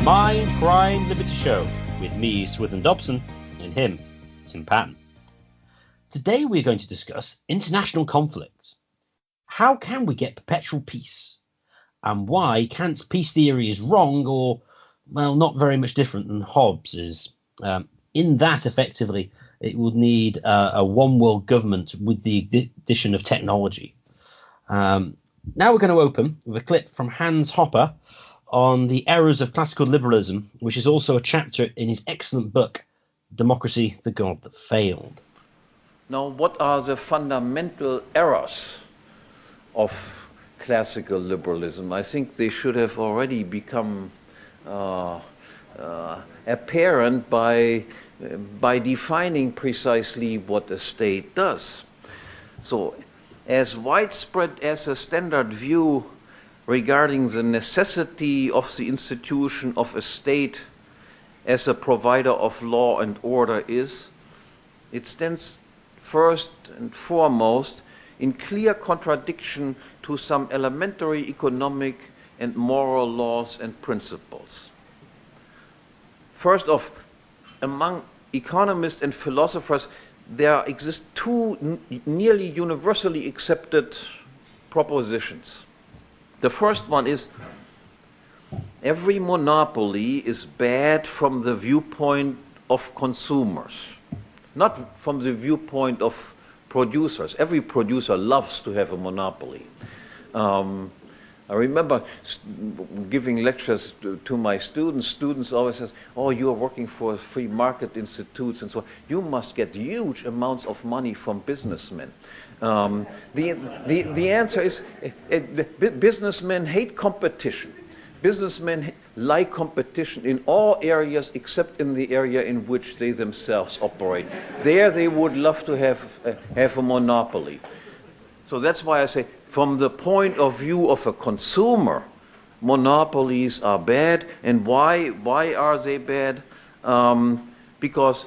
Mindcrime Liberty Show with me, Swithin Dobson, and him, Tim Patton. Today we're going to discuss international conflict. How can we get perpetual peace? And why Kant's peace theory is wrong, or, well, not very much different than Hobbes's. In that, effectively, it would need a one-world government with the addition of technology. Now we're going to open with a clip from Hans Hoppe on the errors of classical liberalism, which is also a chapter in his excellent book, Democracy, the God That Failed. Now, what are the fundamental errors of classical liberalism? I think they should have already become apparent by defining precisely what a state does. So, as widespread as a standard view regarding the necessity of the institution of a state as a provider of law and order is, it stands first and foremost in clear contradiction to some elementary economic and moral laws and principles. First off, among economists and philosophers, there exist two nearly universally accepted propositions. The first one is every monopoly is bad from the viewpoint of consumers, not from the viewpoint of producers. Every producer loves to have a monopoly. I remember giving lectures to my students. Students always say, "Oh, you are working for free market institutes and so on. You must get huge amounts of money from businessmen." The answer is businessmen hate competition. Businessmen like competition in all areas except in the area in which they themselves operate. There they would love to have a monopoly. So that's why I say, from the point of view of a consumer, monopolies are bad. And why are they bad? Because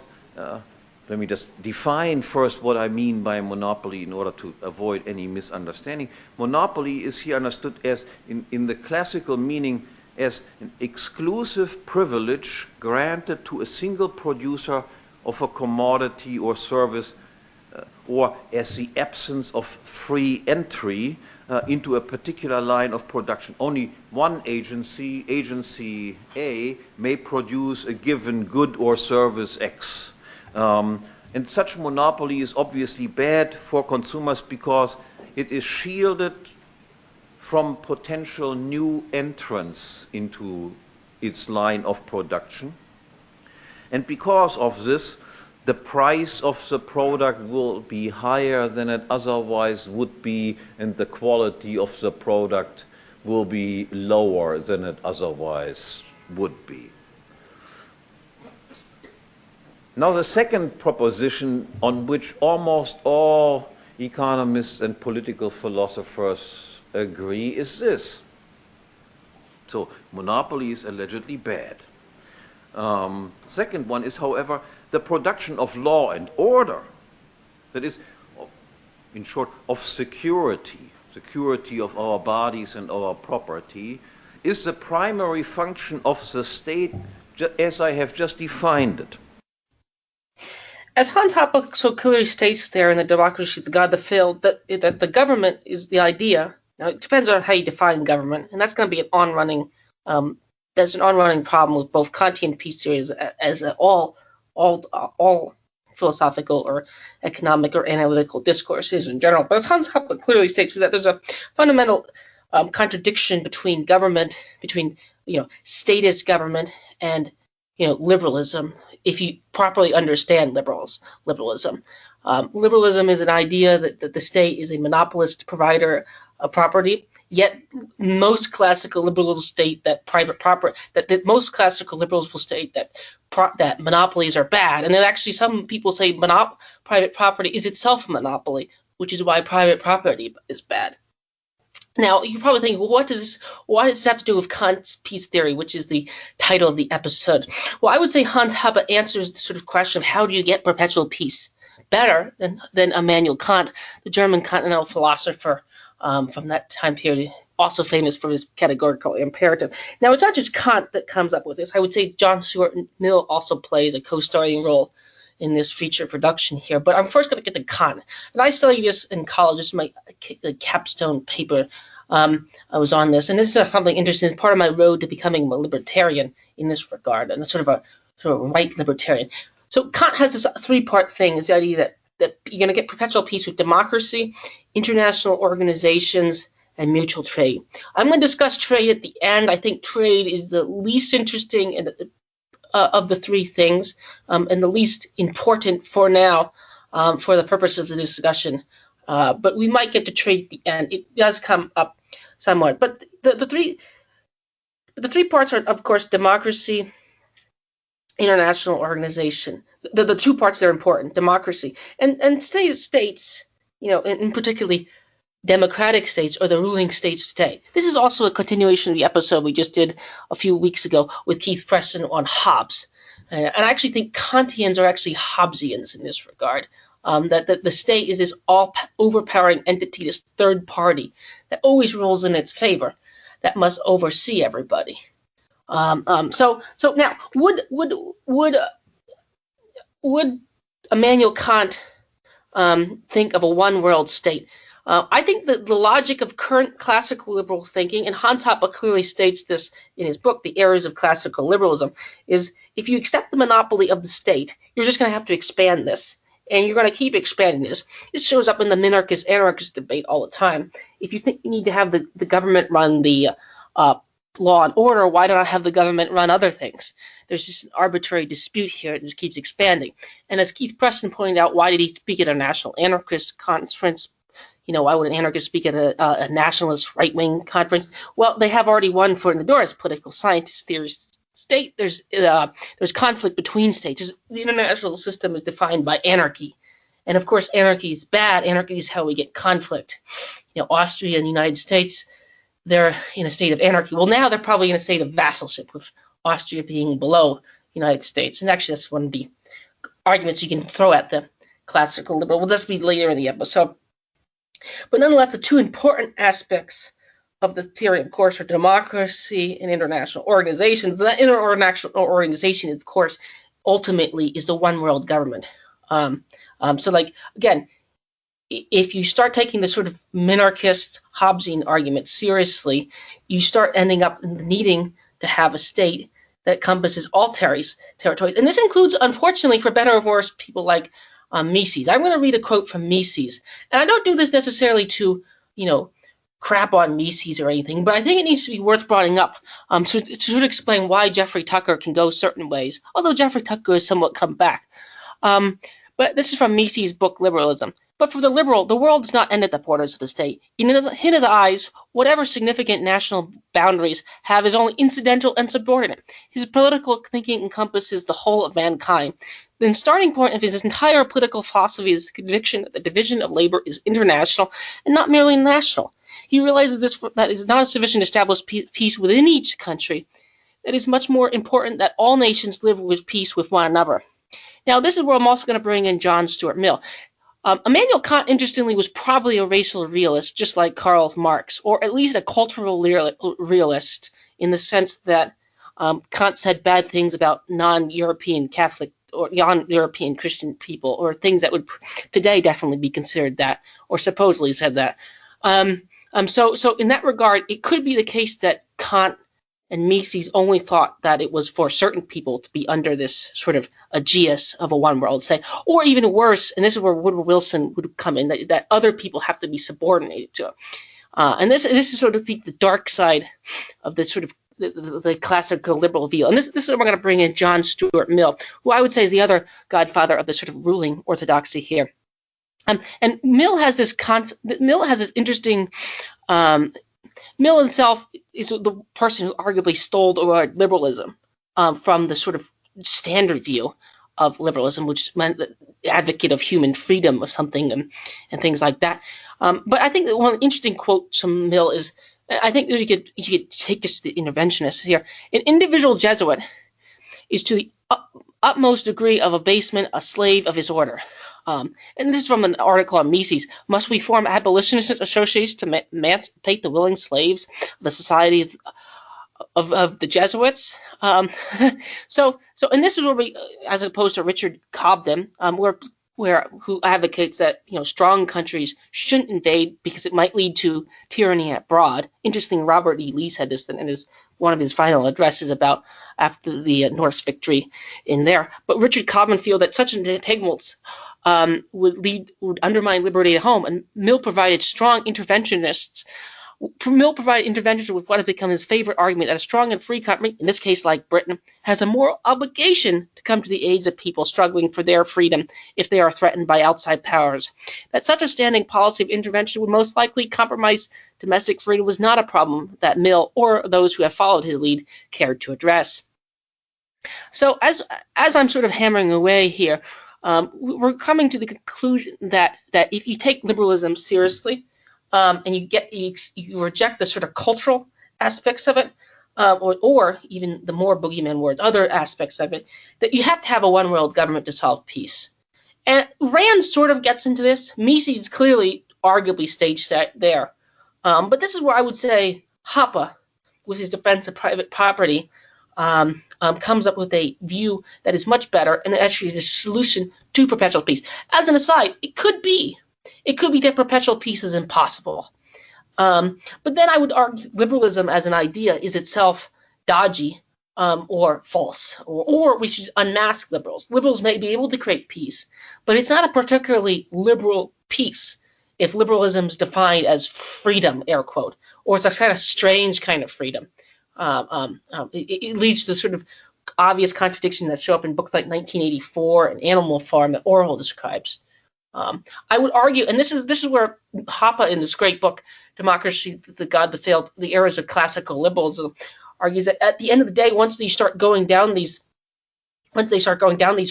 let me just define first what I mean by monopoly in order to avoid any misunderstanding. Monopoly is here understood as, in the classical meaning, as an exclusive privilege granted to a single producer of a commodity or service, or as the absence of free entry into a particular line of production. Only one agency A, may produce a given good or service X. And such monopoly is obviously bad for consumers because it is shielded from potential new entrants into its line of production. And because of this, the price of the product will be higher than it otherwise would be, and the quality of the product will be lower than it otherwise would be. Now, the second proposition on which almost all economists and political philosophers agree is this. So, monopoly is allegedly bad. Second one is, however, the production of law and order, that is, in short, of security of our bodies and our property, is the primary function of the state as I have just defined it. As Hans Hoppe so clearly states there in the Democracy, the God That Failed, that the government is the idea. Now, it depends on how you define government, and that's going to be an on-running problem with both Kantian peace theories as all philosophical or economic or analytical discourses in general. But as Hans Hoppe clearly states, is that there's a fundamental contradiction between statist government and liberalism, if you properly understand liberalism. Liberalism is an idea that the state is a monopolist provider of property. Yet most classical liberals state that most classical liberals will state that monopolies are bad, and then actually some people say private property is itself a monopoly, which is why private property is bad. Now, you probably think, well, why does this have to do with Kant's peace theory, which is the title of the episode? Well, I would say Hans Hoppe answers the sort of question of how do you get perpetual peace better than Immanuel Kant, the German continental philosopher from that time period also famous for his categorical imperative. Now, it's not just Kant that comes up with this. I would say John Stuart Mill also plays a co-starring role in this feature production here. But I'm first going to get to Kant. And I studied this in college. This is my capstone paper. I was on this. And this is something interesting. It's part of my road to becoming a libertarian in this regard, and sort of a right libertarian. So Kant has this three-part thing. It's the idea that you're going to get perpetual peace with democracy, international organizations, and mutual trade. I'm going to discuss trade at the end. I think trade is the least interesting of the three things, and the least important for now, for the purpose of the discussion. But we might get to trade at the end. It does come up somewhat. But the three parts are, of course, democracy, international organization. The two parts that are important: democracy and states, and particularly democratic states, or the ruling states today. This is also a continuation of the episode we just did a few weeks ago with Keith Preston on Hobbes. And I actually think Kantians are actually Hobbesians in this regard. That the state is this all overpowering entity, this third party that always rules in its favor, that must oversee everybody. So now, would Immanuel Kant think of a one-world state? I think that the logic of current classical liberal thinking, and Hans Hoppe clearly states this in his book, The Errors of Classical Liberalism, is if you accept the monopoly of the state, you're just going to have to expand this, and you're going to keep expanding this. This shows up in the minarchist-anarchist debate all the time. If you think you need to have the government run the law and order, why don't I have the government run other things? There's just an arbitrary dispute here. It just keeps expanding. And as Keith Preston pointed out, why did he speak at a national anarchist conference? Why would an anarchist speak at a nationalist right-wing conference? Well, they have already one foot in the door as political scientists, theorists. State, there's conflict between states. The international system is defined by anarchy. And of course, anarchy is bad. Anarchy is how we get conflict. Austria and the United States, they're in a state of anarchy. Well, now they're probably in a state of vassalship, with Austria being below the United States. And actually, that's one of the arguments you can throw at the classical liberal. Well, this will be later in the episode. But nonetheless, the two important aspects of the theory, of course, are democracy and international organizations. That international organization, of course, ultimately is the one world government. So, again, if you start taking the sort of minarchist Hobbesian argument seriously, you start ending up needing to have a state that encompasses all territories. And this includes, unfortunately, for better or worse, people like Mises. I'm going to read a quote from Mises. And I don't do this necessarily to, crap on Mises or anything, but I think it needs to be worth bringing up to sort of explain why Jeffrey Tucker can go certain ways, although Jeffrey Tucker has somewhat come back. But this is from Mises' book, Liberalism. But for the liberal, the world does not end at the borders of the state. In his eyes, whatever significant national boundaries have is only incidental and subordinate. His political thinking encompasses the whole of mankind. The starting point of his entire political philosophy is the conviction that the division of labor is international and not merely national. He realizes that it is not sufficient to establish peace within each country. It is much more important that all nations live with peace with one another. Now, this is where I'm also going to bring in John Stuart Mill. Immanuel Kant, interestingly, was probably a racial realist, just like Karl Marx, or at least a cultural realist, in the sense that Kant said bad things about non-European Catholic or non-European Christian people, or things that would today definitely be considered that, or supposedly said that. So in that regard, it could be the case that Kant and Mises only thought that it was for certain people to be under this sort of aegis of a one-world state, or even worse, and this is where Woodrow Wilson would come in, that other people have to be subordinated to it. And this is sort of the dark side of the sort of the classical liberal view. And this is where we're going to bring in John Stuart Mill, who I would say is the other godfather of the sort of ruling orthodoxy here. And Mill has this interesting. Mill himself is the person who arguably stole the word liberalism from the sort of standard view of liberalism, which meant the advocate of human freedom of something and things like that. But I think that one interesting quote from Mill is, I think that you could take this to the interventionists here. An individual Jesuit is to the utmost degree of abasement a slave of his order. And this is from an article on Mises. Must we form abolitionist associations to emancipate the willing slaves of the society of the Jesuits? And this is where we, as opposed to Richard Cobden, who advocates that strong countries shouldn't invade because it might lead to tyranny abroad. Interesting, Robert E. Lee said this in one of his final addresses about after the North's victory in there. But Richard Cobden feels that such entanglements would undermine liberty at home, and Mill provided interventionists with what has become his favorite argument that a strong and free country, in this case like Britain, has a moral obligation to come to the aid of people struggling for their freedom if they are threatened by outside powers. That such a standing policy of intervention would most likely compromise domestic freedom was not a problem that Mill or those who have followed his lead cared to address. So as I'm sort of hammering away here, we're coming to the conclusion that if you take liberalism seriously, and you reject the sort of cultural aspects of it, or even the more boogeyman words, other aspects of it, that you have to have a one world government to solve peace. And Rand sort of gets into this. Mises clearly, arguably states that there. But this is where I would say Hoppe, with his defense of private property, comes up with a view that is much better and actually the solution to perpetual peace. As an aside, it could be that perpetual peace is impossible. But then I would argue liberalism as an idea is itself dodgy or false, or we should unmask liberals. Liberals may be able to create peace, but it's not a particularly liberal peace if liberalism is defined as freedom, air quote, or it's a kind of strange kind of freedom. It leads to sort of obvious contradiction that show up in books like 1984 and Animal Farm that Orwell describes. I would argue, and this is where Hoppe in this great book, Democracy, the God That Failed, the Errors of Classical Liberalism, argues that at the end of the day, once they start going down these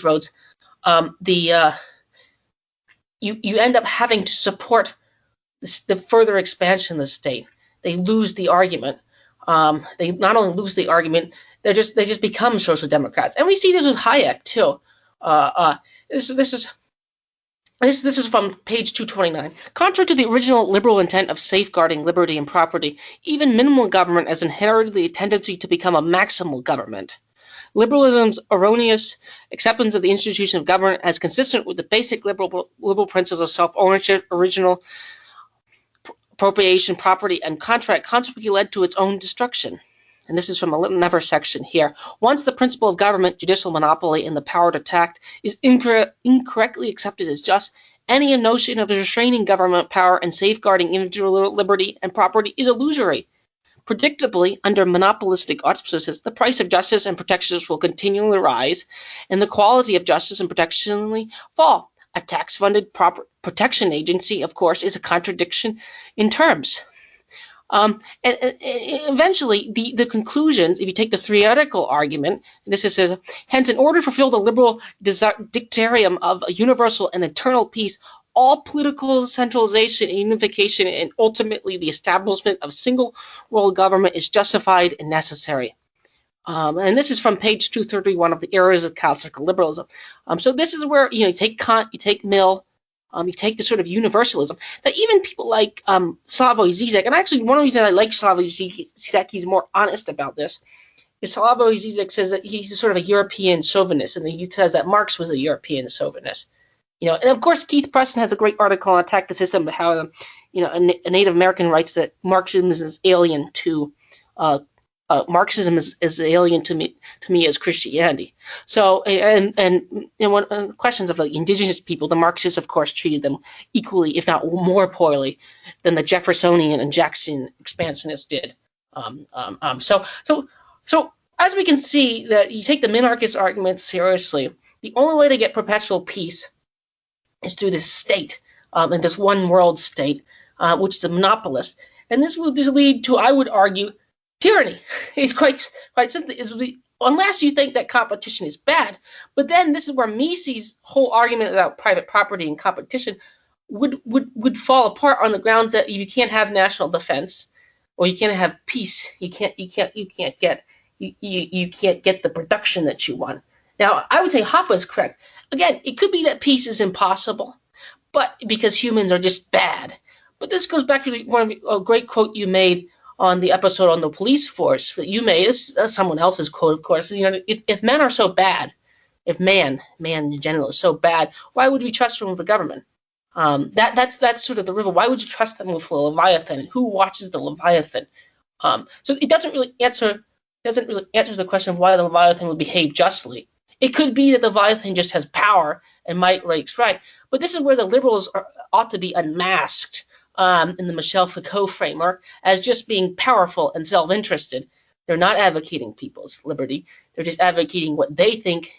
roads, you end up having to support the further expansion of the state. They lose the argument. They not only lose the argument, they just become social democrats, and we see this with Hayek too. This is from page 229. Contrary to the original liberal intent of safeguarding liberty and property, even minimal government has inherited a tendency to become a maximal government. Liberalism's erroneous acceptance of the institution of government as consistent with the basic liberal principles of self-ownership, original appropriation, property, and contract consequently led to its own destruction. And this is from another section here. Once the principle of government, judicial monopoly, and the power to tax is incorrectly accepted as just, any notion of restraining government power and safeguarding individual liberty and property is illusory. Predictably, under monopolistic auspices, the price of justice and protections will continually rise, and the quality of justice and protection fall. A tax-funded protection agency, of course, is a contradiction in terms. And eventually, the conclusions, if you take the theoretical argument, this says, hence, in order to fulfill the liberal dicterium of a universal and eternal peace, all political centralization and unification, and ultimately the establishment of single world government is justified and necessary. And this is from page 231 of the Errors of Classical Liberalism. So this is where you take Kant, you take Mill, you take the sort of universalism that even people like Slavoj Žižek, and actually one of the reasons I like Slavoj Žižek, he's more honest about this, is Slavoj Žižek says that he's sort of a European chauvinist, and he says that Marx was a European chauvinist. And of course Keith Preston has a great article on Attack the System about how a Native American writes that Marxism is alien to Marxism is alien to me as Christianity. So, and when questions of indigenous people, the Marxists, of course, treated them equally, if not more poorly, than the Jeffersonian and Jackson expansionists did. So as we can see, that you take the minarchist argument seriously, the only way to get perpetual peace is through this state, and this one world state, which is a monopolist, and this will just lead to, I would argue, tyranny. It's quite simply unless you think that competition is bad. But then this is where Mises' whole argument about private property and competition would fall apart on the grounds that you can't have national defense, or you can't have peace. You can't get the production that you want. Now, I would say Hoppe is correct. Again, it could be that peace is impossible, but because humans are just bad. But this goes back to a great quote you made on the episode on the police force that you made. It's someone else's quote, of course. If men are so bad, if man in general is so bad, why would we trust them with the government? That's sort of the riddle. Why would you trust them with the Leviathan? Who watches the Leviathan? So it doesn't really answer the question of why the Leviathan would behave justly. It could be that the Leviathan just has power and might makes right. But this is where the liberals ought to be unmasked in the Michel Foucault framework as just being powerful and self-interested. They're not advocating people's liberty. They're just advocating what they think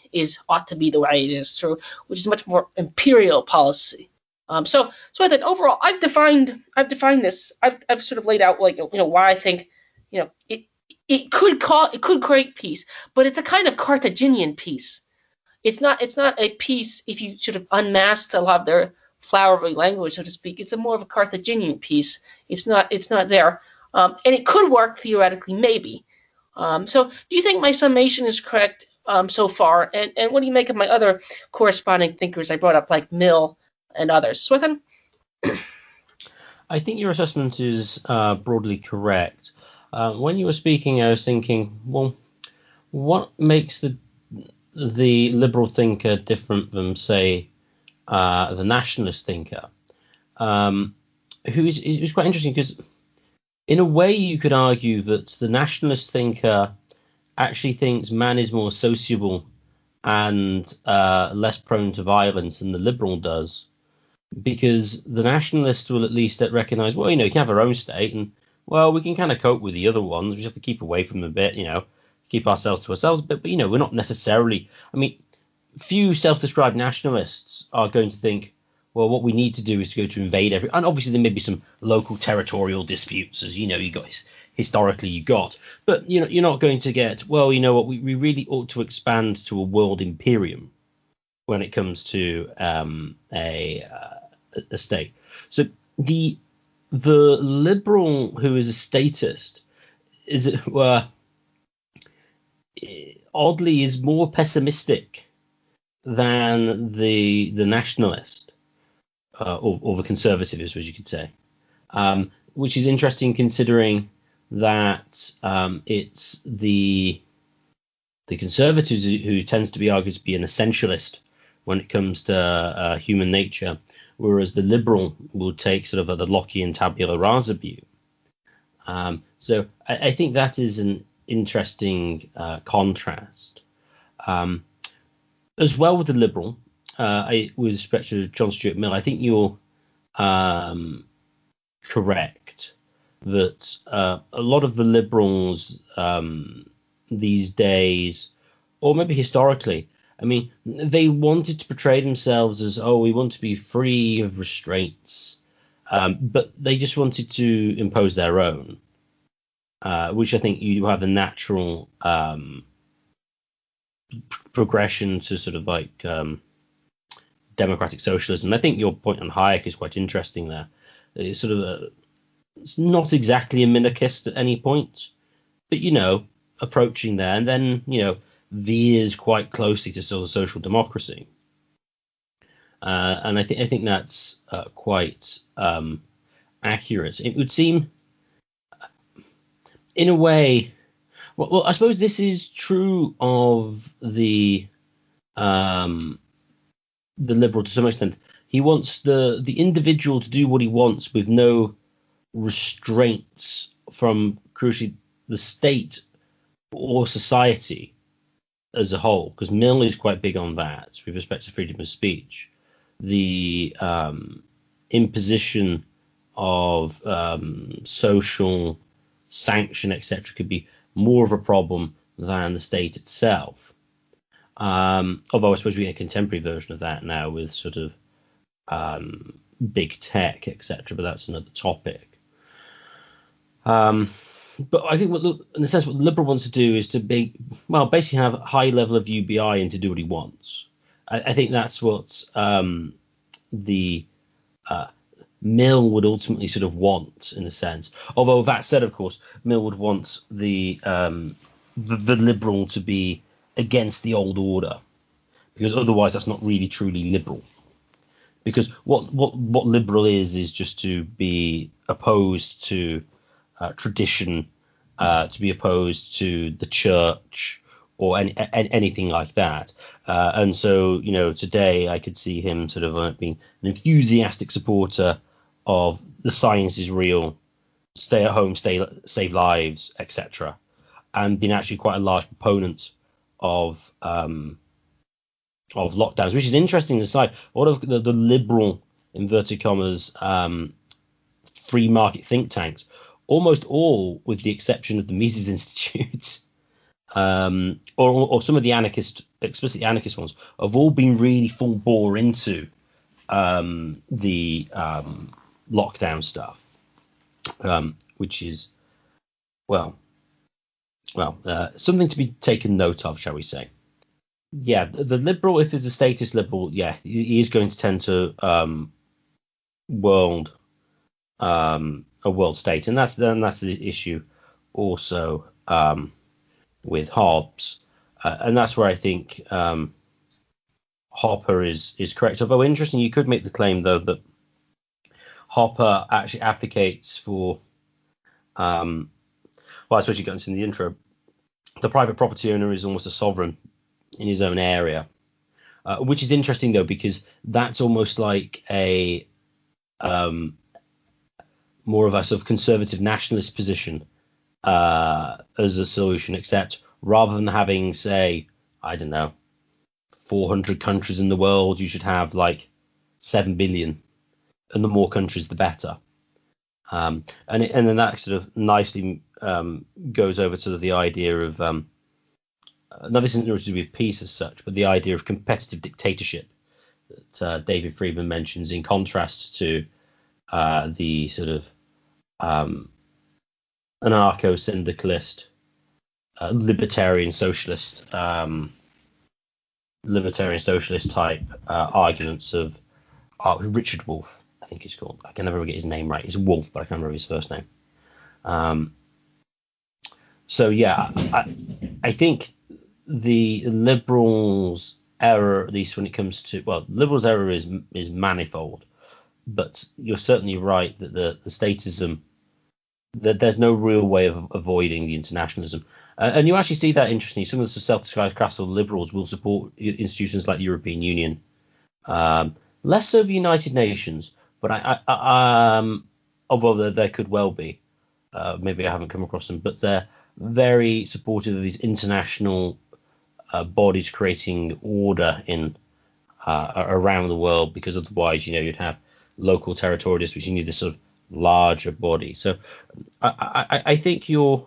ought to be the way it is, which is much more imperial policy. So I think overall, I've defined this. I've sort of laid out why I think it could create peace, but it's a kind of Carthaginian peace. It's not a peace if you sort of unmasked a lot of their flowery language, so to speak. It's a more of a Carthaginian peace. It's not there, and it could work theoretically, maybe. So do you think my summation is correct so far? And what do you make of my other corresponding thinkers I brought up, like Mill and others? Swithin? I think your assessment is broadly correct. When you were speaking, I was thinking, well, what makes the liberal thinker different from, say, the nationalist thinker? Who's quite interesting because, in a way, you could argue that the nationalist thinker actually thinks man is more sociable and less prone to violence than the liberal does, because the nationalist will at least recognize, well, you can have our own state, and well, we can kind of cope with the other ones. We just have to keep away from them a bit, keep ourselves to ourselves. But we're not necessarily. I mean, few self-described nationalists are going to think, well, what we need to do is to go to invade every. And obviously, there may be some local territorial disputes, as you got historically you got. But you're not going to get, well, you know what, we really ought to expand to a world imperium when it comes to a state. So the liberal who is a statist oddly is more pessimistic than the nationalist or the conservative, as you could say, which is interesting considering that it's the conservatives who tends to be argued to be an essentialist when it comes to human nature, whereas the liberal will take sort of the Lockean tabula rasa view. So I think that is an interesting contrast. As well with the liberal, with respect to John Stuart Mill, I think you're correct that a lot of the liberals these days, or maybe historically, I mean, they wanted to portray themselves as, we want to be free of restraints, but they just wanted to impose their own, which I think you have a natural progression to sort of like democratic socialism. I think your point on Hayek is quite interesting there. It's sort of it's not exactly a minarchist at any point, but approaching there, and then veers quite closely to sort of social democracy, and I think that's quite accurate. It would seem, in a way, well, I suppose this is true of the liberal to some extent. He wants the individual to do what he wants with no restraints from, crucially, the state or society as a whole, because Mill is quite big on that with respect to freedom of speech. The imposition of social sanction, etc., could be more of a problem than the state itself. Although I suppose we get a contemporary version of that now with sort of big tech, etc., but that's another topic. But I think in a sense, what the liberal wants to do is to basically have a high level of UBI and to do what he wants. I think that's what the Mill would ultimately sort of want, in a sense. Although that said, of course, Mill would want the liberal to be against the old order, because otherwise that's not really truly liberal. Because what liberal is just to be opposed to tradition, to be opposed to the church or anything like that. And so, today I could see him sort of being an enthusiastic supporter of the science is real, stay at home, save lives, etc., and being actually quite a large proponent of lockdowns, which is interesting aside. A lot of the liberal, inverted commas, free market think tanks, almost all, with the exception of the Mises Institute, or some of the explicitly anarchist ones, have all been really full bore into the lockdown stuff, which is, something to be taken note of, shall we say. Yeah, the liberal, if it's a statist liberal, he is going to tend to a world state, and that's the issue also with Hobbes, and that's where I think Hoppe is correct. Although interesting, you could make the claim though that Hoppe actually advocates for, I suppose you got into in the intro, the private property owner is almost a sovereign in his own area, which is interesting though, because that's almost like a more of a sort of conservative nationalist position as a solution, except rather than having, say, I don't know, 400 countries in the world, you should have like 7 billion, and the more countries the better. And then that sort of nicely goes over to the idea of now this isn't to do with peace as such, but the idea of competitive dictatorship that David Friedman mentions, in contrast to the sort of anarcho-syndicalist, libertarian socialist type arguments of Richard Wolff, I think he's called. I can never get his name right. It's Wolff, but I can't remember his first name. I think the liberals' error, at least when it comes to, liberals' error is manifold, but you're certainly right that the statism, that there's no real way of avoiding the internationalism. And you actually see that interestingly. Some of the self-described classical liberals will support institutions like the European Union, less so the United Nations, but although there could well be, maybe I haven't come across them, but they're very supportive of these international bodies creating order in around the world, because otherwise, you'd have local territorialists, which you need this sort of larger body. So I think your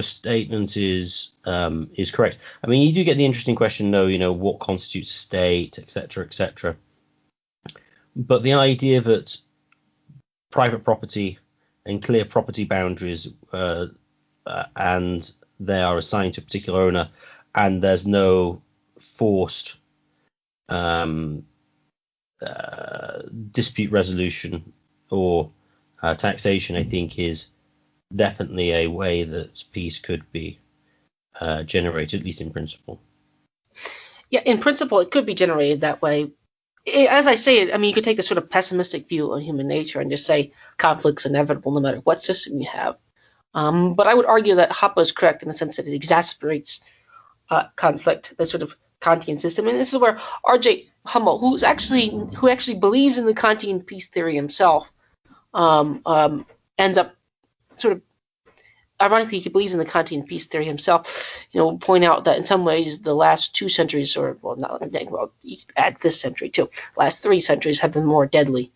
statement is correct. I mean, you do get the interesting question though, what constitutes a state, etc., etc. But the idea that private property and clear property boundaries, and they are assigned to a particular owner, and there's no forced dispute resolution or taxation, I think is definitely a way that peace could be generated, at least in principle. Yeah, in principle, it could be generated that way. As I say, I mean, you could take the sort of pessimistic view on human nature and just say conflict's inevitable no matter what system you have. But I would argue that Hoppe is correct in the sense that it exacerbates conflict, the sort of Kantian system. And this is where R.J. Hummel, who actually believes in the Kantian peace theory himself, ends up sort of, ironically, he believes in the Kantian peace theory himself, point out that in some ways the last 2 centuries, add this century too, last 3 centuries have been more deadly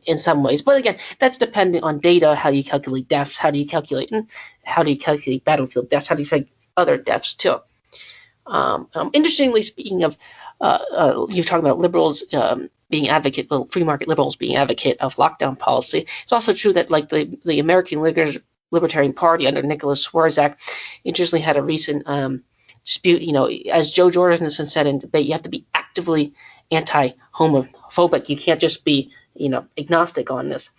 in some ways. But again, that's dependent on data, how do you calculate deaths, how do you calculate battlefield deaths, how do you calculate other deaths too. Interestingly, speaking of, you're talking about liberals being advocate, free market liberals being advocate of lockdown policy. It's also true that like the American Libertarian Party under Nicholas Swarzak interestingly had a recent dispute. As Joe Jorgensen said in debate, you have to be actively anti-homophobic. You can't just be agnostic on this.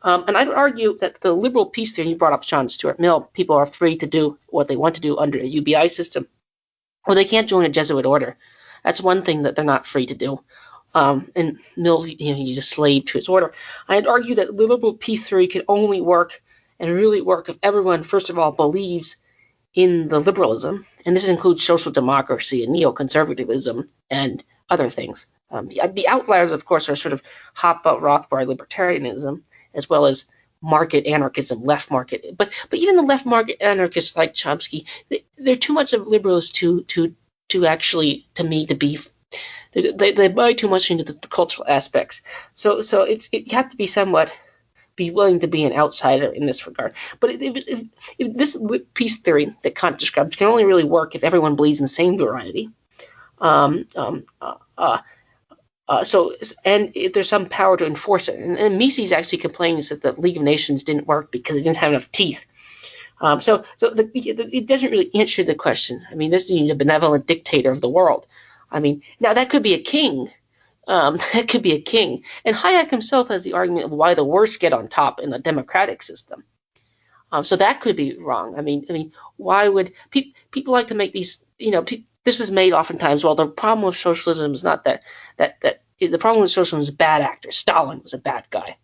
And I'd argue that the liberal peace theory, you brought up John Stuart Mill, people are free to do what they want to do under a UBI system, or they can't join a Jesuit order. That's one thing that they're not free to do. And Mill, he's a slave to his order. I'd argue that liberal peace theory can only work and really work if everyone, first of all, believes in the liberalism, and this includes social democracy and neoconservatism and other things. The outliers, of course, are sort of Hoppe, Rothbard libertarianism, as well as market anarchism, left market. But even the left market anarchists like Chomsky, they're too much of liberals to actually, to me, to be. They buy too much into the cultural aspects. So you have to be somewhat be willing to be an outsider in this regard. But if this peace theory that Kant describes can only really work if everyone believes in the same variety. So if there's some power to enforce it. And Mises actually complains that the League of Nations didn't work because it didn't have enough teeth. It doesn't really answer the question. I mean, this is a benevolent dictator of the world. I mean, now that could be a king. That could be a king. And Hayek himself has the argument of why the worst get on top in a democratic system. So that could be wrong. I mean, why would people like to make these? This is made oftentimes. Well, the problem with socialism is not that the problem with socialism is bad actors. Stalin was a bad guy.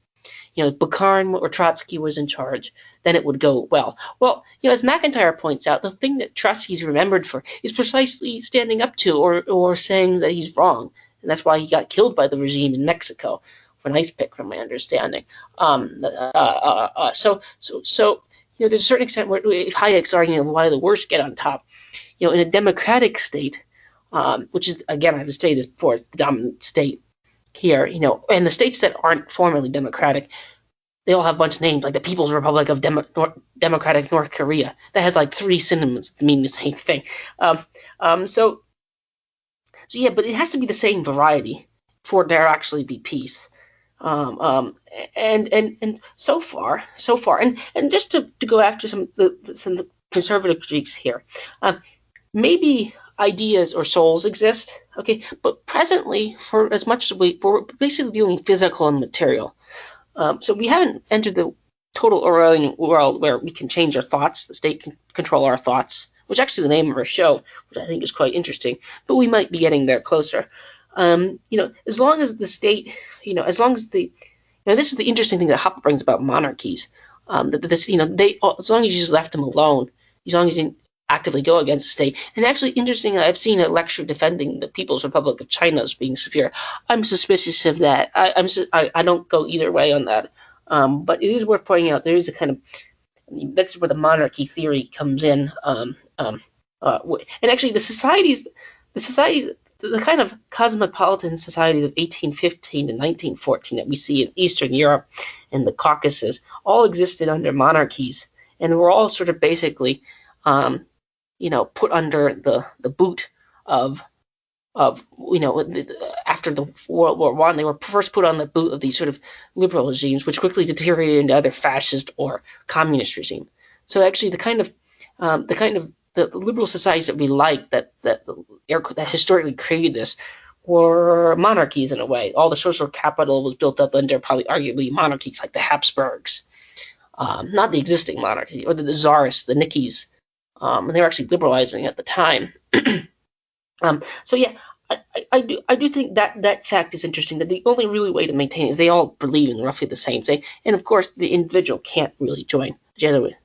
Bukharin or Trotsky was in charge, then it would go well. Well, as McIntyre points out, the thing that Trotsky's remembered for is precisely standing up to or saying that he's wrong. And that's why he got killed by the regime in Mexico for an ice pick, from my understanding. So there's a certain extent where Hayek's arguing why the worst get on top. In a democratic state, which is, again, I have stated this before, it's the dominant state here, and the states that aren't formally democratic, they all have a bunch of names, like the People's Republic of Democratic North Korea. That has like 3 synonyms that mean the same thing. So yeah, but it has to be the same variety for there to actually be peace. And so far, and just to go after some of the conservative critiques here, maybe ideas or souls exist, okay, but presently, for as much as we're basically dealing physical and material. So we haven't entered the total Orwellian world where we can change our thoughts, the state can control our thoughts, which is actually the name of our show, which I think is quite interesting, but we might be getting there closer. As long as the state, as long as this is the interesting thing that Hoppe brings about monarchies, as long as you just left them alone, as long as you didn't actively go against the state. And actually, interesting, I've seen a lecture defending the People's Republic of China as being superior. I'm suspicious of that. I don't go either way on that. But it is worth pointing out there is a kind of, that's where the monarchy theory comes in. And actually, the kind of cosmopolitan societies of 1815 to 1914 that we see in Eastern Europe and the Caucasus all existed under monarchies, and were all sort of basically put under the boot of after the World War I, they were first put on the boot of these sort of liberal regimes, which quickly deteriorated into either fascist or communist regime. So actually, the liberal societies that we like that historically created this were monarchies in a way. All the social capital was built up under probably arguably monarchies like the Habsburgs, not the existing monarchies, or the Tsarists, the Nikis. And they were actually liberalizing at the time. So yeah, I do think that fact is interesting, that the only really way to maintain it is they all believe in roughly the same thing. And of course, the individual can't really join Jesuit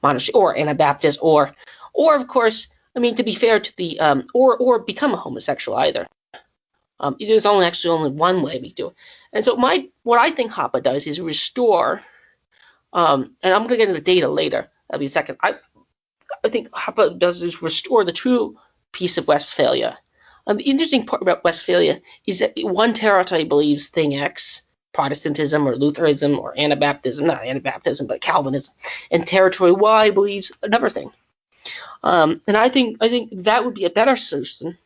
monastery or Anabaptist or of course, I mean, to be fair to the or become a homosexual either. There's only one way we do it. And so what I think Hoppe does is restore, and I'm going to get into the data later. That'll be a second. I think Hoppe does is restore the true peace of Westphalia. The interesting part about Westphalia is that one territory believes thing X, Protestantism or Lutheranism or Anabaptism, not Anabaptism, but Calvinism, and territory Y believes another thing. And I think that would be a better solution.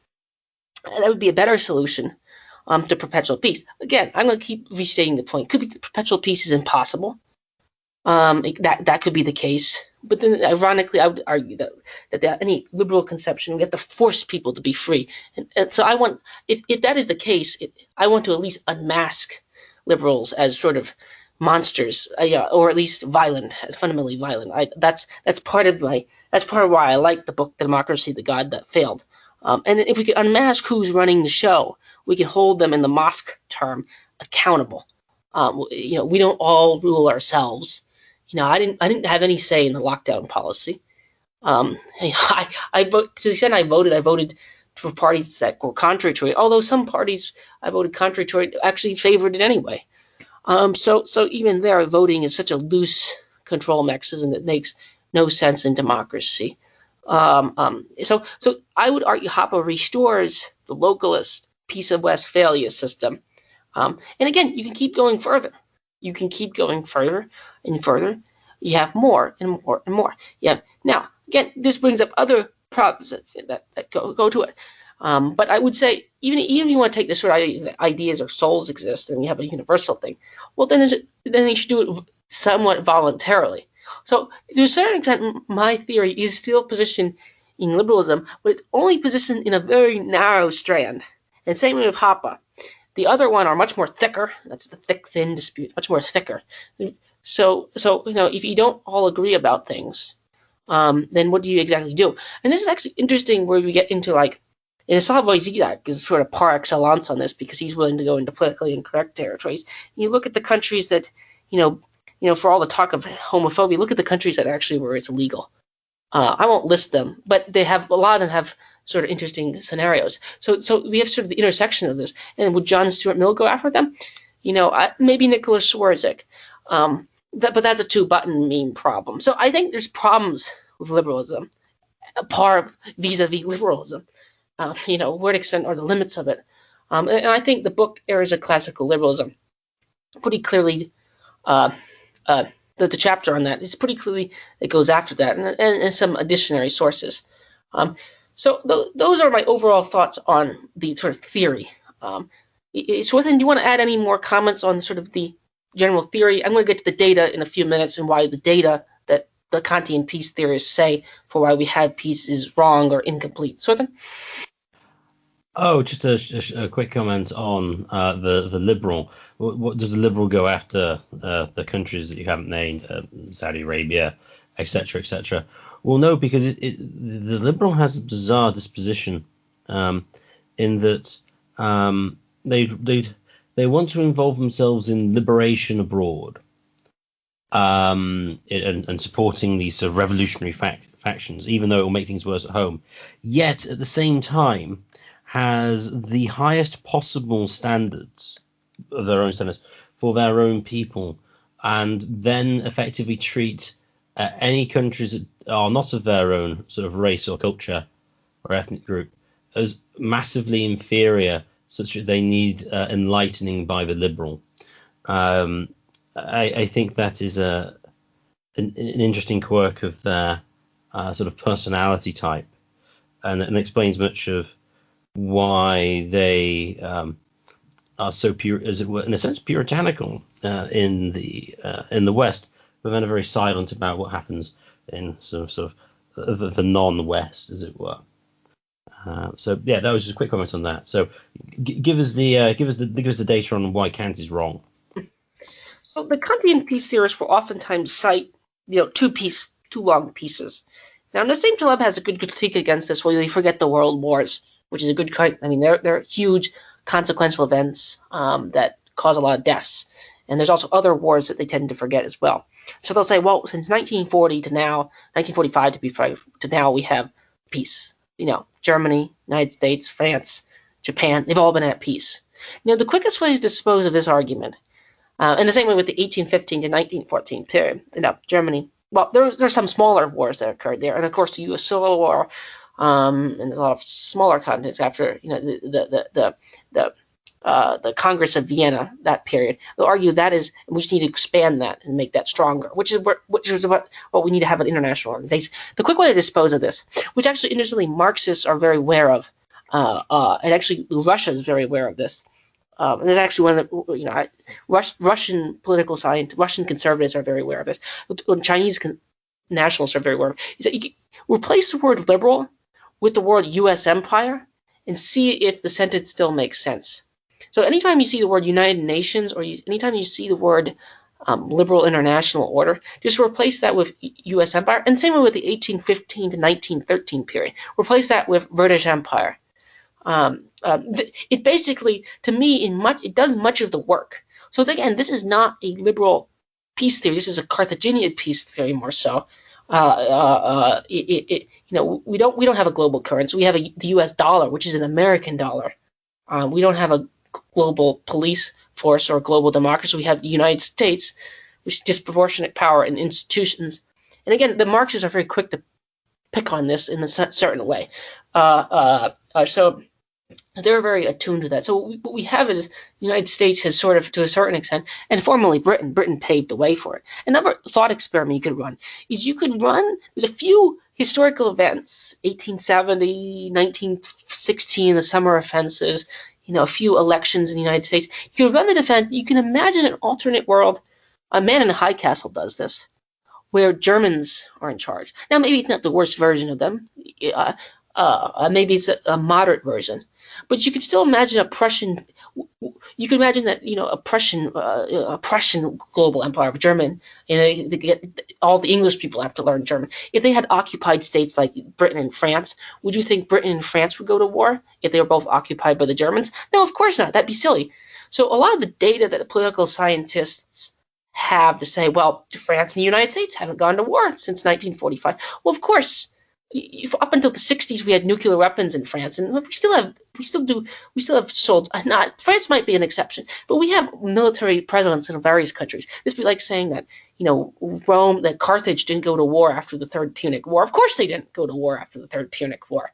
That would be a better solution to perpetual peace. Again, I'm going to keep restating the point. Could be perpetual peace is impossible. That could be the case. But then, ironically, I would argue that any liberal conception, we have to force people to be free. And so I want, if that is the case, I want to at least unmask liberals as sort of monsters, or at least violent, as fundamentally violent. That's part of why I like the book Democracy, the God That Failed. And if we could unmask who's running the show, we can hold them, in the mosque term, accountable. We don't all rule ourselves. I didn't have any say in the lockdown policy. I vote to the extent I voted for parties that were contrary to it. Although some parties I voted contrary to it actually favored it anyway. So even there, voting is such a loose control mechanism that makes no sense in democracy. So I would argue Hoppe restores the localist Peace of Westphalia system. And again, you can keep going further. You can keep going further and further. You have more and more and more. Yeah. Now, again, this brings up other problems that go to it. But I would say, even if you want to take this sort of ideas or souls exist and you have a universal thing, well, then you should do it somewhat voluntarily. So to a certain extent, my theory is still positioned in liberalism, but it's only positioned in a very narrow strand. And same with Hoppe. The other one are much more thicker. That's the thick-thin dispute, much more thicker. So if you don't all agree about things, then what do you exactly do? And this is actually interesting where we get into and Slavoj Zizek is sort of par excellence on this because he's willing to go into politically incorrect territories. And you look at the countries that, for all the talk of homophobia, look at the countries that actually where it's illegal. I won't list them, but a lot of them have sort of interesting scenarios. So we have sort of the intersection of this. And would John Stuart Mill go after them? Maybe Nicholas Swarzik. But that's a two-button meme problem. So I think there's problems with liberalism, vis-a-vis liberalism. Where to extent are the limits of it. And I think the book Errors of Classical Liberalism pretty clearly, the chapter on that is pretty clearly it goes after that, and some additionary sources. So those are my overall thoughts on the sort of theory. Swethan, do you want to add any more comments on sort of the general theory? I'm going to get to the data in a few minutes and why the data that the Kantian peace theorists say for why we have peace is wrong or incomplete. Swethan? Oh, just a quick comment on the liberal. What does the liberal go after the countries that you haven't named, Saudi Arabia, etc., etc.? Well, no, because the liberal has a bizarre disposition in that they want to involve themselves in liberation abroad and supporting these sort of revolutionary factions, even though it will make things worse at home. Yet at the same time, has the highest possible standards of their own standards for their own people, and then effectively treat any countries that are not of their own sort of race or culture or ethnic group as massively inferior, such that they need enlightening by the liberal. I think that is an interesting quirk of their sort of personality type, and explains much of why they are so pure, as it were, in a sense, puritanical in the West, but then are very silent about what happens in sort of the non-West, as it were. So yeah, that was just a quick comment on that. So give us the data on why Kant is wrong. So the Kantian peace theorists will oftentimes cite two long pieces. Now, Nassim Taleb has a good critique against this, where they forget the world wars, which is a good kind. I mean, they're huge consequential events that cause a lot of deaths. And there's also other wars that they tend to forget as well. So they'll say, well, since 1940 to now, 1945 to be frank, to now, we have peace. Germany, United States, France, Japan, they've all been at peace. The quickest way to dispose of this argument, and the same way with the 1815 to 1914 period, Germany, well, there's some smaller wars that occurred there, and of course the U.S. Civil War, and there's a lot of smaller continents after the Congress of Vienna, that period. They'll argue that is, we just need to expand that and make that stronger, which is what we need to have an international organization. The quick way to dispose of this, which actually interestingly Marxists are very aware of, and actually Russia is very aware of this. And there's actually one that Russian political science, Russian conservatives are very aware of this. Chinese nationalists are very aware of it. Is that you can replace the word liberal with the word U.S. empire and see if the sentence still makes sense. So anytime you see the word United Nations, or anytime you see the word liberal international order. Just replace that with U.S. empire, and same with the 1815 to 1913 period. Replace that with British Empire. It basically, to me, it does much of the work. So again, this is not a liberal peace theory. This is a Carthaginian peace theory more so. We don't have a global currency. We have the U.S. dollar, which is an American dollar. We don't have a global police force or global democracy. We have the United States, which is disproportionate power and institutions. And again, the Marxists are very quick to pick on this in a certain way. So they're very attuned to that. So what we have is the United States has sort of, to a certain extent, and formerly Britain paved the way for it. Another thought experiment you could run is there's a few historical events, 1870, 1916, the summer offenses, a few elections in the United States. You can run the defense. You can imagine an alternate world. A Man in a High Castle does this, where Germans are in charge. Now, maybe it's not the worst version of them. Maybe it's a moderate version. But you could still imagine a Prussian. You could imagine that a Prussian global empire of German. They get all the English people have to learn German. If they had occupied states like Britain and France, would you think Britain and France would go to war if they were both occupied by the Germans? No, of course not. That'd be silly. So a lot of the data that the political scientists have to say, well, France and the United States haven't gone to war since 1945. Well, of course. Up until the 60s, we had nuclear weapons in France, and we still have sold. Not France might be an exception, but we have military presence in various countries. This would be like saying that that Carthage didn't go to war after the Third Punic War. Of course, they didn't go to war after the Third Punic War.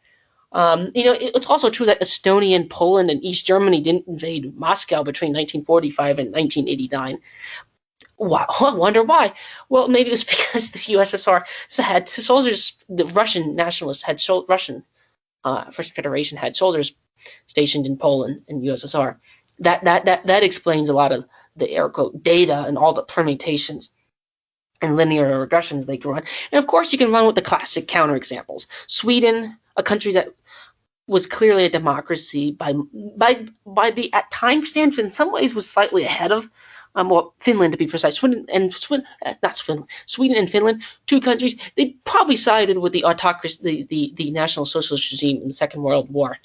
It's also true that Estonia and Poland and East Germany didn't invade Moscow between 1945 and 1989. Wow, I wonder why. Well, maybe it was because the USSR had soldiers. The Russian nationalists had Russian First Federation had soldiers stationed in Poland and USSR. That explains a lot of the air quote data and all the permutations and linear regressions they can run. And of course, you can run with the classic counterexamples. Sweden, a country that was clearly a democracy by the at time stamps, in some ways was slightly ahead of. Finland to be precise. Sweden and Finland, two countries, they probably sided with the autocracy, the National Socialist regime in the Second World War.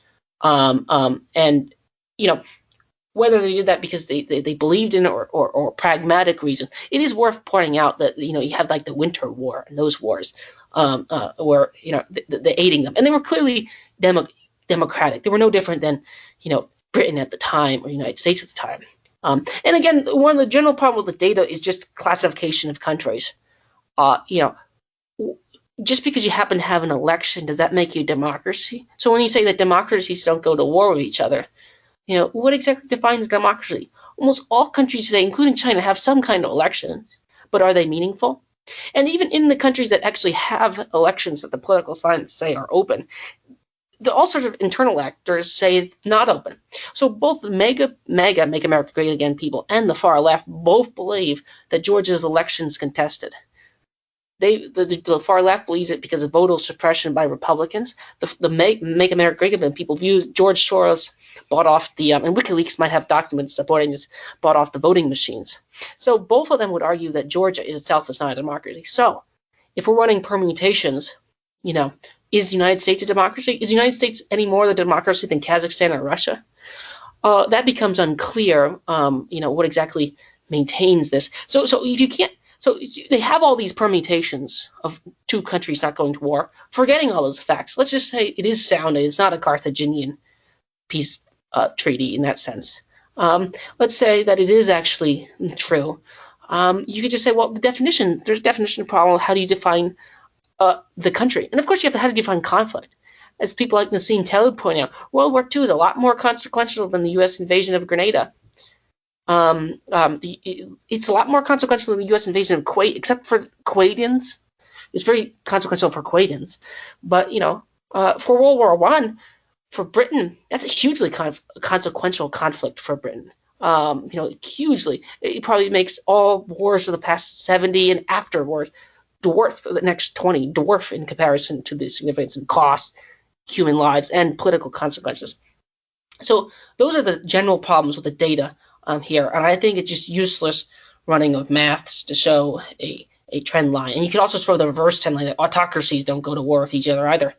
And whether they did that because they believed in it or pragmatic reasons, it is worth pointing out that you had like the Winter War and those wars where the aiding them, and they were clearly democratic. They were no different than Britain at the time or the United States at the time. And again, one of the general problem with the data is just classification of countries. Just because you happen to have an election, does that make you a democracy? So when you say that democracies don't go to war with each other, what exactly defines democracy? Almost all countries today, including China, have some kind of elections, but are they meaningful? And even in the countries that actually have elections that the political scientists say are open, all sorts of internal actors say not open. So both the MAGA, Make America Great Again people, and the far left both believe that Georgia's election is contested. The far left believes it because of voter suppression by Republicans. The Make America Great Again people view George Soros bought off and WikiLeaks might have documents supporting this, bought off the voting machines. So both of them would argue that Georgia itself is not a democracy. So if we're running permutations, is the United States a democracy? Is the United States any more the democracy than Kazakhstan or Russia? That becomes unclear. What exactly maintains this? So if you can't, so they have all these permutations of two countries not going to war. Forgetting all those facts, let's just say it is sound. It's not a Carthaginian peace treaty in that sense. Let's say that it is actually true. You could just say, well, there's a definition problem. How do you define the country? And of course, you have to how to define conflict. As people like Nassim Taleb point out, World War II is a lot more consequential than the U.S. invasion of Grenada. It's a lot more consequential than the U.S. invasion of Kuwait, except for Kuwaitians. It's very consequential for Kuwaitians. But, for World War I, for Britain, that's a hugely consequential conflict for Britain. Hugely. It probably makes all wars of the past 70 and afterwards dwarf the next 20, dwarf in comparison to the significance and cost, human lives, and political consequences. So those are the general problems with the data here, and I think it's just useless running of maths to show a trend line. And you can also show the reverse trend line, that autocracies don't go to war with each other either.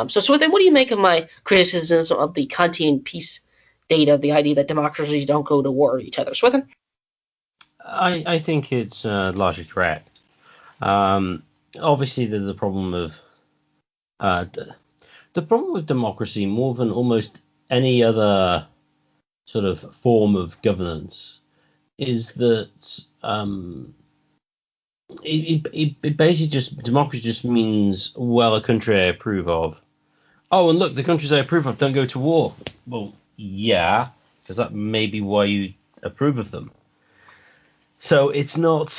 So Swithin, what do you make of my criticism of the Kantian peace data, the idea that democracies don't go to war with each other? Swithin? I think it's largely correct. Obviously, there's the problem of the problem with democracy, more than almost any other sort of form of governance, is that it basically just, democracy just means, well, a country I approve of. Oh, and look, the countries I approve of don't go to war. Well, yeah, because that may be why you approve of them. So it's not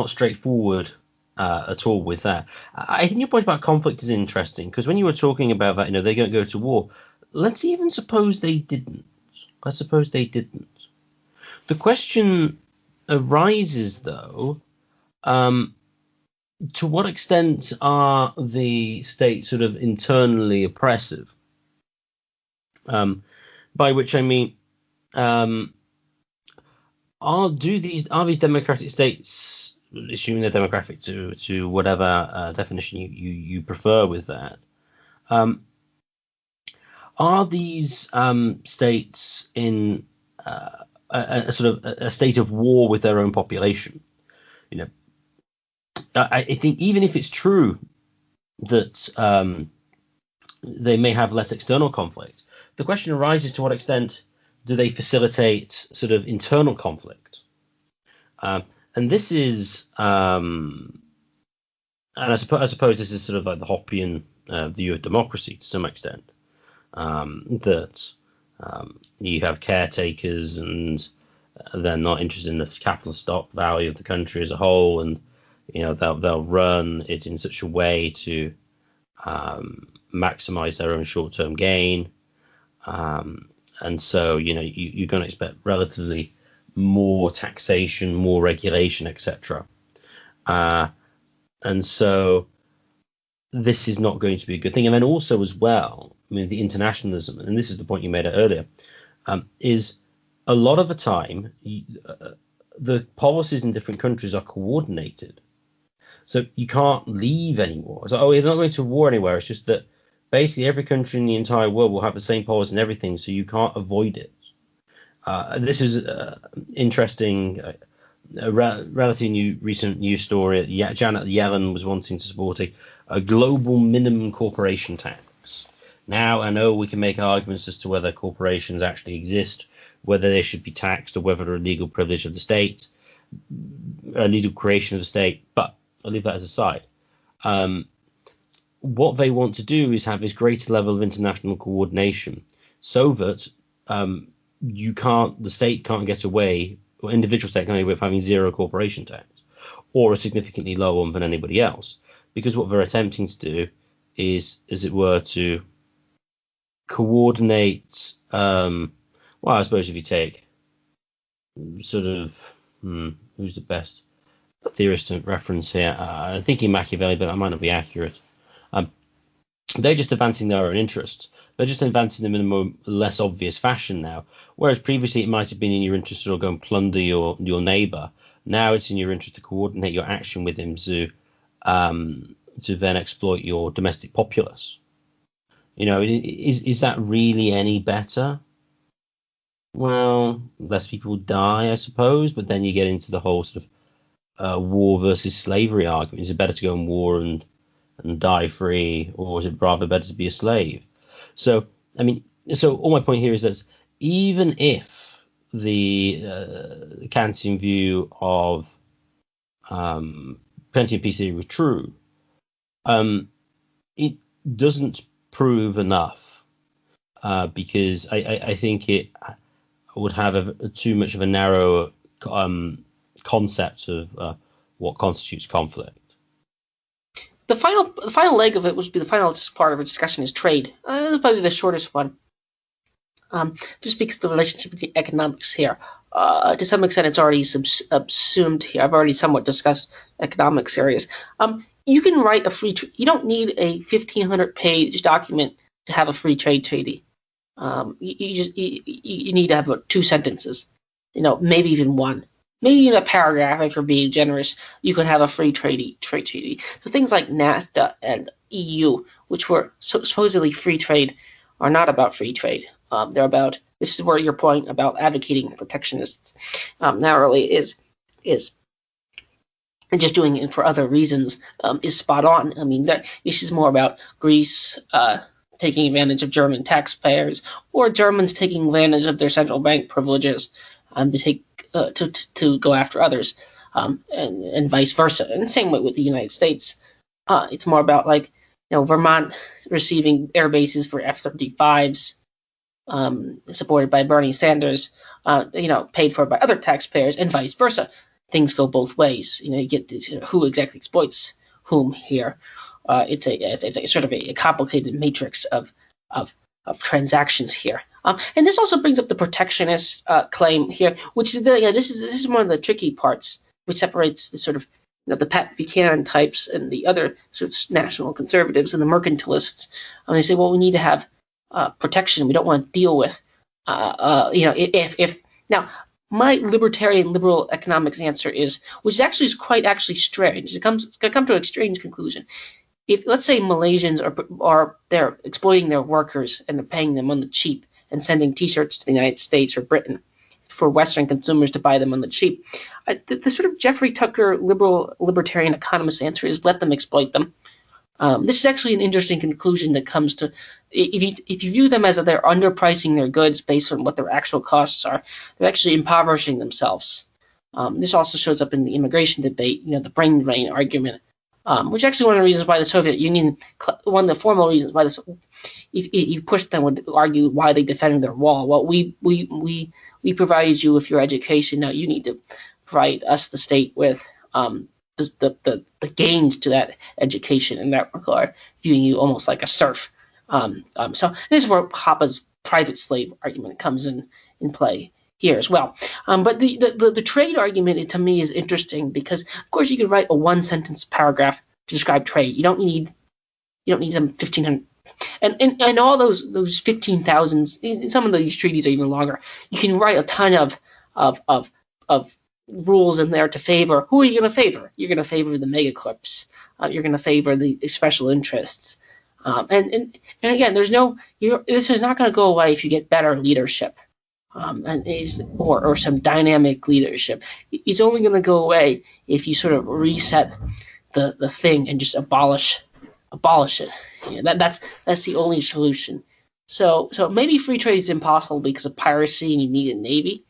straightforward at all with that. I think your point about conflict is interesting, because when you were talking about that, they don't go to war. Let's even suppose they didn't. Let's suppose they didn't. The question arises, though, to what extent are the states sort of internally oppressive? By which I mean, are these democratic states, assuming they're democratic to whatever definition you prefer with that, are these states in a sort of a state of war with their own population? I think even if it's true that they may have less external conflict, the question arises, to what extent do they facilitate sort of internal conflict? And this is, and I suppose this is sort of like the Hoppian view of democracy to some extent, that you have caretakers and they're not interested in the capital stock value of the country as a whole, and they'll run it in such a way to maximize their own short-term gain. And so, you're going to expect relatively more taxation, more regulation, etc. And so this is not going to be a good thing. And then also as well, the internationalism, and this is the point you made earlier, is a lot of the time the policies in different countries are coordinated. So you can't leave anymore. It's like, oh, you're not going to war anywhere. It's just that basically every country in the entire world will have the same policy and everything, so you can't avoid it. This is interesting. A relatively recent news story. Janet Yellen was wanting to support a global minimum corporation tax. Now, I know we can make arguments as to whether corporations actually exist, whether they should be taxed, or whether they're a legal privilege of the state, a legal creation of the state, but I'll leave that as a side. What they want to do is have this greater level of international coordination, so that the state can't get away, or individual state can't get away with having zero corporation tax, or a significantly lower one than anybody else. Because what they're attempting to do is, as it were, to coordinate. Well, I suppose if you take sort of who's the best theorist to reference here, I'm thinking Machiavelli, but that might not be accurate. They're just advancing their own interests. They're just advancing them in a more less obvious fashion now. Whereas previously it might have been in your interest to go and plunder your neighbour. Now it's in your interest to coordinate your action with him to then exploit your domestic populace. Is that really any better? Well, less people die, I suppose, but then you get into the whole sort of war versus slavery argument. Is it better to go in war and die free, or is it rather better to be a slave? So all my point here is that even if the Kantian view of Kantian peace theory was true, it doesn't prove enough, because I think it would have too much of a narrow concept of what constitutes conflict. The final leg of it would be the final part of our discussion is trade. This is probably the shortest one, just because of the relationship between economics here. To some extent, it's already subsumed here. I've already somewhat discussed economics areas. You can write a free. You don't need a 1,500-page document to have a free trade treaty. You need to have 2 sentences. maybe even one. Maybe in a paragraph, if you're being generous, you could have a free trade treaty. So things like NAFTA and EU, which were supposedly free trade, are not about free trade. They're about, this is where your point about advocating protectionists narrowly is and just doing it for other reasons is spot on. I mean, this is more about Greece taking advantage of German taxpayers, or Germans taking advantage of their central bank privileges to go after others, and vice versa. And the same way with the United States. It's more about Vermont receiving air bases for F-35s, supported by Bernie Sanders, paid for by other taxpayers, and vice versa. Things go both ways. You get this, who exactly exploits whom here. It's a sort of a complicated matrix of transactions here. And this also brings up the protectionist claim here, which is this is one of the tricky parts, which separates the sort of the Pat Buchanan types and the other sort of national conservatives and the mercantilists. They say, well, we need to have protection. We don't want to deal with if now. My libertarian liberal economics answer is, which actually is quite strange. It's going to come to a strange conclusion. If, let's say, Malaysians are they're exploiting their workers and they're paying them on the cheap and sending T-shirts to the United States or Britain for Western consumers to buy them on the cheap, the sort of Jeffrey Tucker libertarian economist answer is let them exploit them. This is actually an interesting conclusion that comes to, if you view them as they're underpricing their goods based on what their actual costs are, they're actually impoverishing themselves. This also shows up in the immigration debate, the brain drain argument, which actually one of the reasons why the Soviet Union, one of the formal reasons why if you push them would argue why they defended their wall. Well, we provided you with your education, now you need to provide us, the state, with the gains to that education in that regard, viewing you almost like a serf. So this is where Hoppe's private slave argument comes in play here as well. But the trade argument to me is interesting because, of course, you could write a one-sentence paragraph to describe trade. You don't need some 1,500. And all those 15,000, some of these treaties are even longer. You can write a ton of rules in there to favor. Who are you going to favor? You're going to favor the megacorps. You're going to favor the special interests. And again, this is not going to go away if you get better leadership, or some dynamic leadership. It's only going to go away if you sort of reset the thing and just abolish it. That's the only solution. So maybe free trade is impossible because of piracy and you need a navy.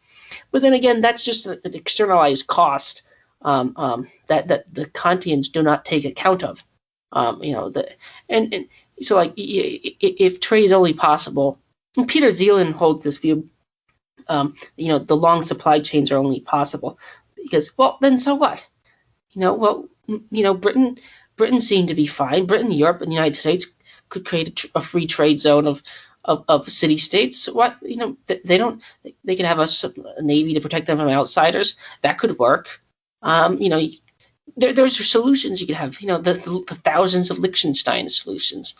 But then again, that's just an externalized cost that the Kantians do not take account of. So if trade is only possible, and Peter Zeeland holds this view, the long supply chains are only possible because, well, then so what? Britain seemed to be fine. Britain, Europe, and the United States could create a free trade zone of city-states. What they don't. They could have a navy to protect them from outsiders. That could work. There's solutions you could have. The thousands of Liechtenstein solutions.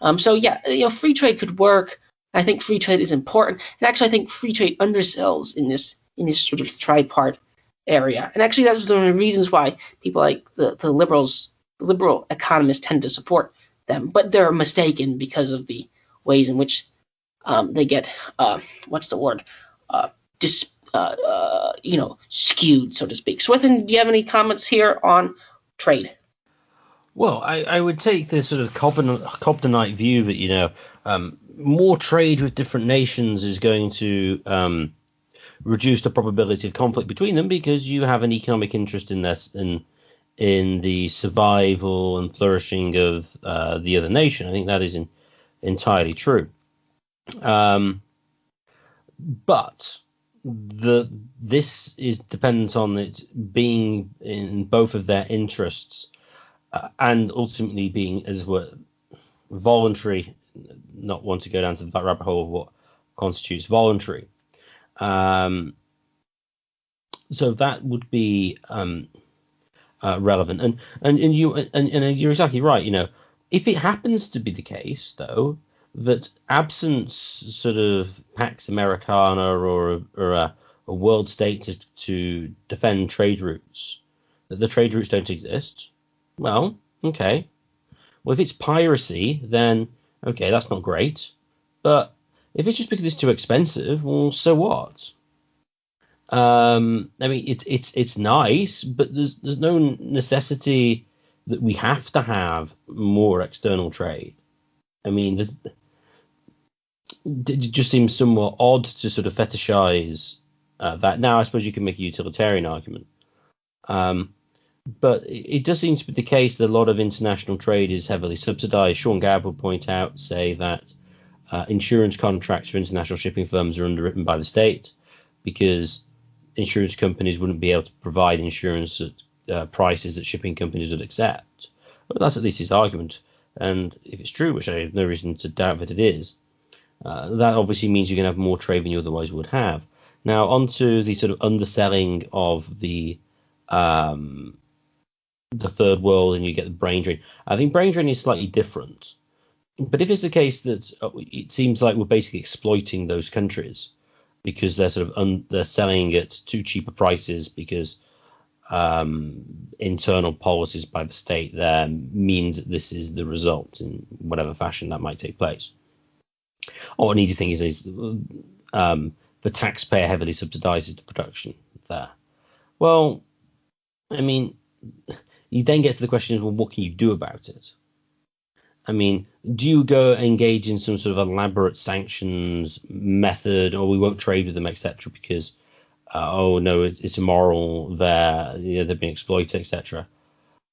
Free trade could work. I think free trade is important, and actually I think free trade undersells in this sort of tripart area. And actually that's one of the reasons why people like the liberal economists tend to support them, but they're mistaken because of the ways in which they get skewed, so to speak. Swithin, do you have any comments here on trade? Well, I would take this sort of Cobdenite view that more trade with different nations is going to reduce the probability of conflict between them because you have an economic interest in this in the survival and flourishing of the other nation. I think that is entirely true. But this is dependent on it being in both of their interests and ultimately being as well voluntary. Not want to go down to that rabbit hole of what constitutes voluntary. So that would be relevant, and you're exactly right. If it happens to be the case, though, that absence sort of Pax Americana or a world state to defend trade routes, that the trade routes don't exist. Well, okay. Well, if it's piracy, then okay, that's not great. But if it's just because it's too expensive, well, so what? I mean, it's nice, but there's no necessity that we have to have more external trade. I mean, it just seems somewhat odd to sort of fetishize that. Now, I suppose you can make a utilitarian argument. But it does seem to be the case that a lot of international trade is heavily subsidized. Sean Gabb would point out, say, that insurance contracts for international shipping firms are underwritten by the state because insurance companies wouldn't be able to provide insurance at prices that shipping companies would accept. But that's at least his argument. And if it's true, which I have no reason to doubt that it is, that obviously means you're going to have more trade than you otherwise would have. Now, onto the sort of underselling of the third world, and you get the brain drain. I think brain drain is slightly different. But if it's the case that it seems like we're basically exploiting those countries because they're sort of they're selling at too cheaper prices because internal policies by the state there means that this is the result in whatever fashion that might take place. Or an easy thing is the taxpayer heavily subsidizes the production there. Well, I mean, you then get to the question is, well, what can you do about it? I mean, do you go engage in some sort of elaborate sanctions method, or we won't trade with them, etc., because oh no, it's immoral, they're being exploited, etc.,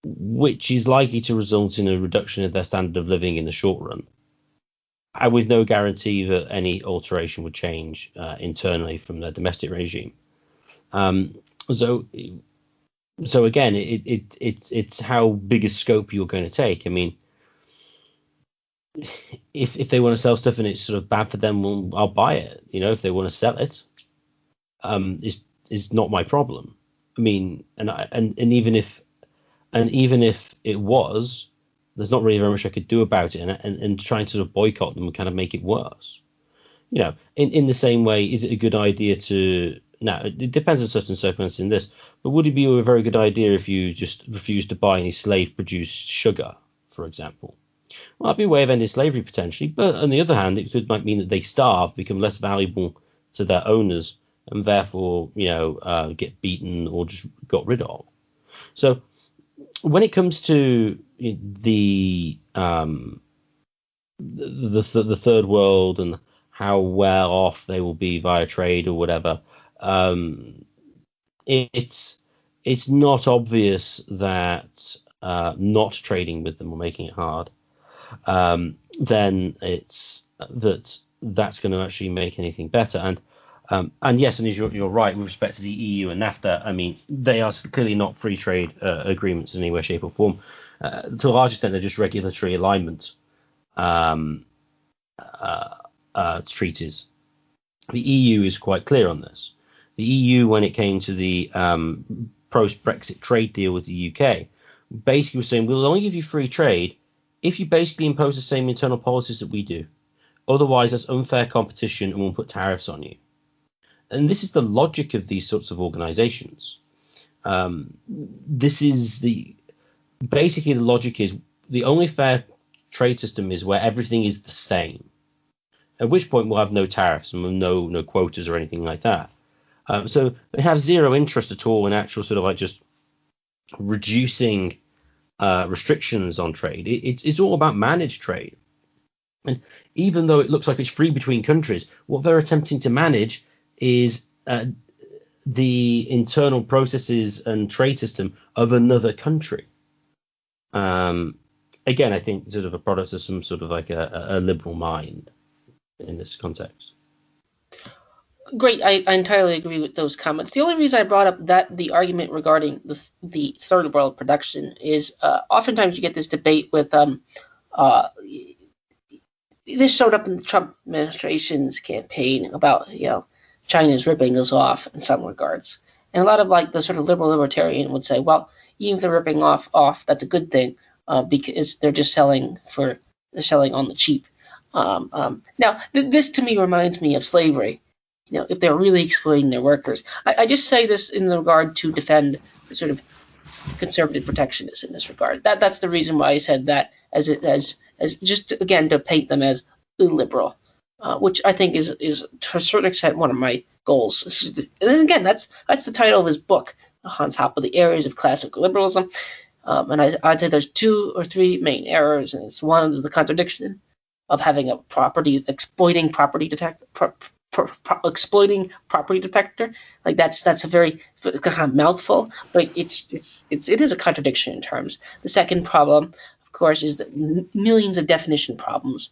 which is likely to result in a reduction of their standard of living in the short run, and with no guarantee that any alteration would change internally from their domestic regime. So again, it's how big a scope you're going to take. I mean, if they want to sell stuff and it's sort of bad for them, well, I'll buy it. You know, if they want to sell it, it's not my problem. I mean, and even if it was, there's not really very much I could do about it, and trying to sort of boycott them would kind of make it worse. You know, in the same way, is it a good idea to? Now, it depends on certain circumstances in this, but would it be a very good idea if you just refused to buy any slave-produced sugar, for example? Well, that'd be a way of ending slavery potentially, but on the other hand, might mean that they starve, become less valuable to their owners, and therefore, get beaten or just got rid of. So, when it comes to the third world and how well off they will be via trade or whatever, it's not obvious that not trading with them or making it hard, then that's going to actually make anything better. And yes, and you're right with respect to the EU and NAFTA. I mean, they are clearly not free trade agreements in any way, shape, or form. To a large extent, they're just regulatory alignment treaties. The EU is quite clear on this. The EU, when it came to the post-Brexit trade deal with the UK, basically was saying, we'll only give you free trade if you basically impose the same internal policies that we do. Otherwise, that's unfair competition and we'll put tariffs on you. And this is the logic of these sorts of organizations. Basically the logic is the only fair trade system is where everything is the same. At which point we'll have no tariffs and no quotas or anything like that. So they have zero interest at all in actual sort of like just reducing restrictions on trade. It's all about managed trade. And even though it looks like it's free between countries, what they're attempting to manage is the internal processes and trade system of another country. Again, I think sort of a product of some sort of like a liberal mind in this context. Great, I entirely agree with those comments. The only reason I brought up the argument regarding the third world production is oftentimes you get this debate with this showed up in the Trump administration's campaign about China's ripping us off in some regards, and a lot of like the sort of liberal libertarian would say, well, even if they're ripping off, that's a good thing because they're just selling on the cheap. Now, this to me reminds me of slavery. if they're really exploiting their workers. I just say this in regard to defend the sort of conservative protectionists in this regard. That's the reason why I said that, as just again to paint them as illiberal, which I think is to a certain extent one of my goals. And then again, that's the title of his book, Hans Hoppe, The Errors of Classical Liberalism. And I'd say there's 2 or 3 main errors, and it's one of the contradiction of having a exploiting property detector. Exploiting property detector, like that's a very kind of mouthful, but it is a contradiction in terms. The second problem, of course, is that millions of definition problems,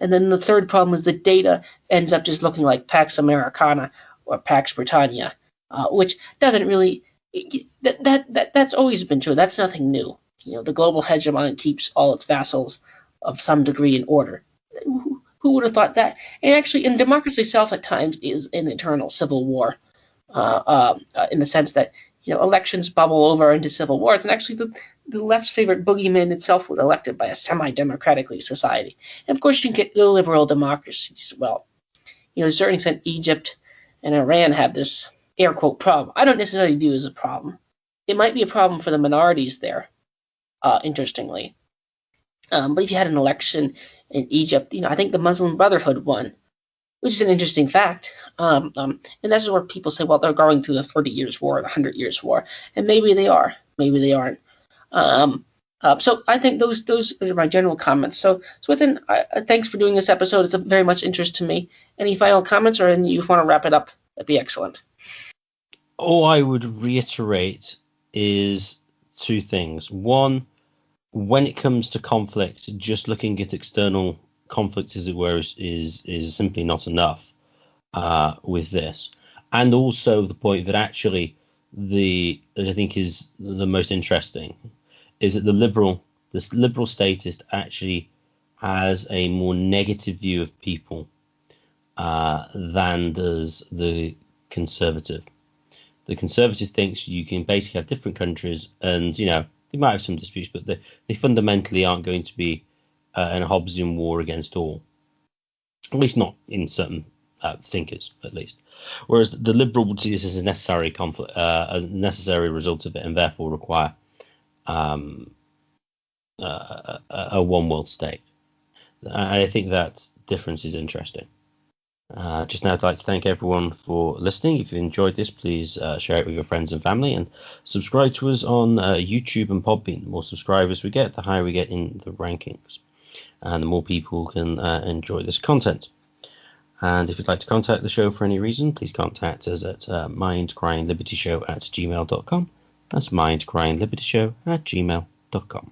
and then the third problem is that data ends up just looking like Pax Americana or Pax Britannia, which doesn't really that's always been true. That's nothing new. The global hegemon keeps all its vassals of some degree in order. Who would have thought that? And actually, in democracy itself, at times is an internal civil war, in the sense that elections bubble over into civil wars. And actually, the left's favorite boogeyman itself was elected by a semi-democratically society. And of course, you can get illiberal democracies as well. To a certain extent, Egypt and Iran have this air quote problem. I don't necessarily view it as a problem. It might be a problem for the minorities there, interestingly. But if you had an election in Egypt, I think the Muslim Brotherhood won, which is an interesting fact. And that's where people say, well, they're going through the 30 years war, the 100 years war, and maybe they are, maybe they aren't. So I think those are my general comments. So within, thanks for doing this episode. It's of very much interest to me. Any final comments, or any you want to wrap it up? That'd be excellent. All I would reiterate is 2 things. One, when it comes to conflict, just looking at external conflict, as it were, is simply not enough with this. And also the point that actually that I think is the most interesting is that this liberal statist actually has a more negative view of people than does the conservative. The conservative thinks you can basically have different countries, and they might have some disputes, but they fundamentally aren't going to be in a Hobbesian war against all. At least not in certain thinkers, at least. Whereas the liberal would see this as a necessary conflict, a necessary result of it, and therefore require a one-world state. I think that difference is interesting. Just now, I'd like to thank everyone for listening. If you enjoyed this, please share it with your friends and family, and subscribe to us on YouTube and Podbean. The more subscribers we get, the higher we get in the rankings, and the more people can enjoy this content. And if you'd like to contact the show for any reason, please contact us at mindcrimelibertyshow@gmail.com. That's mindcrimelibertyshow@gmail.com.